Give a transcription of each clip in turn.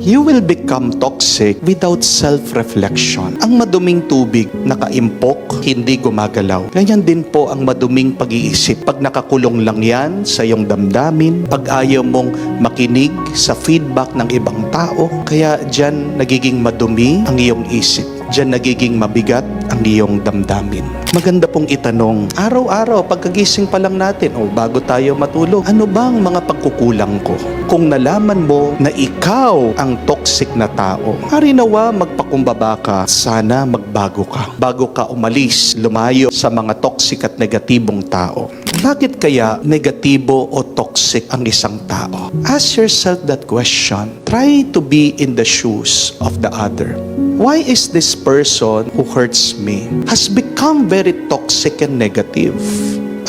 You will become toxic without self-reflection. Ang maduming tubig, nakaimpok, hindi gumagalaw. Ganyan din po ang maduming pag-iisip. Pag nakakulong lang yan sa iyong damdamin, pag ayaw mong makinig sa feedback ng ibang tao, kaya dyan nagiging madumi ang iyong isip. Diyan nagiging mabigat ang iyong damdamin. Maganda pong itanong, araw-araw pagkagising pa lang natin o bago tayo matulog, ano bang mga pagkukulang ko? Kung nalaman mo na ikaw ang toxic na tao, harinawa magpakumbaba ka, sana magbago ka. Bago ka umalis, lumayo sa mga toxic at negatibong tao. Bakit kaya negatibo o toxic ang isang tao? Ask yourself that question. Try to be in the shoes of the other. Why is this person who hurts me has become very toxic and negative?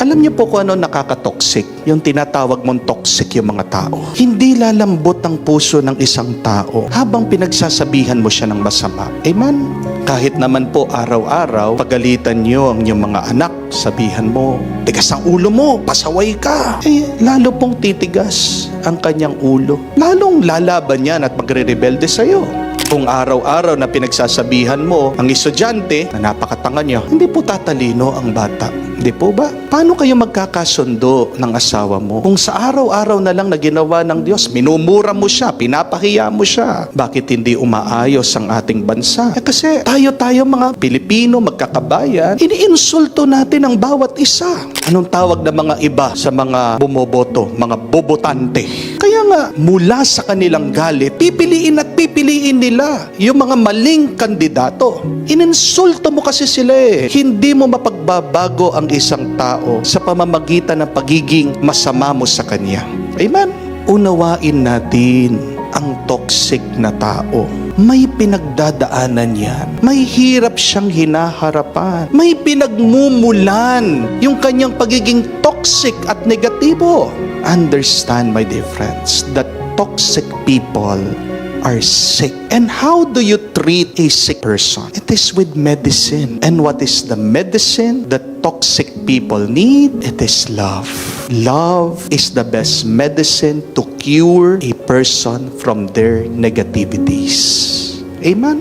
Alam niyo po kung ano nakaka-toxic? Yung tinatawag mong toxic yung mga tao. Hindi lalambot ang puso ng isang tao habang pinagsasabihan mo siya ng masama. Amen? Kahit naman po araw-araw, pagalitan niyo ang inyong mga anak, sabihan mo, tigas ang ulo mo, pasaway ka. Lalo pong titigas ang kanyang ulo. Lalong lalaban yan at magre-rebelde sa'yo. Kung araw-araw na pinagsasabihan mo ang estudyante na napakatanga niya, hindi po tatalino ang bata. Hindi po ba? Paano kayo magkakasundo ng asawa mo? Kung sa araw-araw na lang na ginawa ng Diyos, minumura mo siya, pinapahiya mo siya. Bakit hindi umaayos ang ating bansa? Kasi tayo mga Pilipino, magkakabayan, iniinsulto natin ang bawat isa. Anong tawag ng mga iba sa mga bumoboto? Mga bobotante. Kaya nga, mula sa kanilang galit, pipiliin nila yung mga maling kandidato. Ininsulto mo kasi sila eh. Hindi mo mapagbabago ang isang tao sa pamamagitan ng pagiging masama mo sa kanya. Amen? Unawain natin ang toxic na tao. May pinagdadaanan yan. May hirap siyang hinaharapan. May pinagmumulan yung kanyang pagiging toxic at negatibo. Understand, my dear friends, that toxic people are sick. And how do you treat a sick person? It is with medicine. And what is the medicine that toxic people need? It is love. Love is the best medicine to cure a person from their negativities. Amen?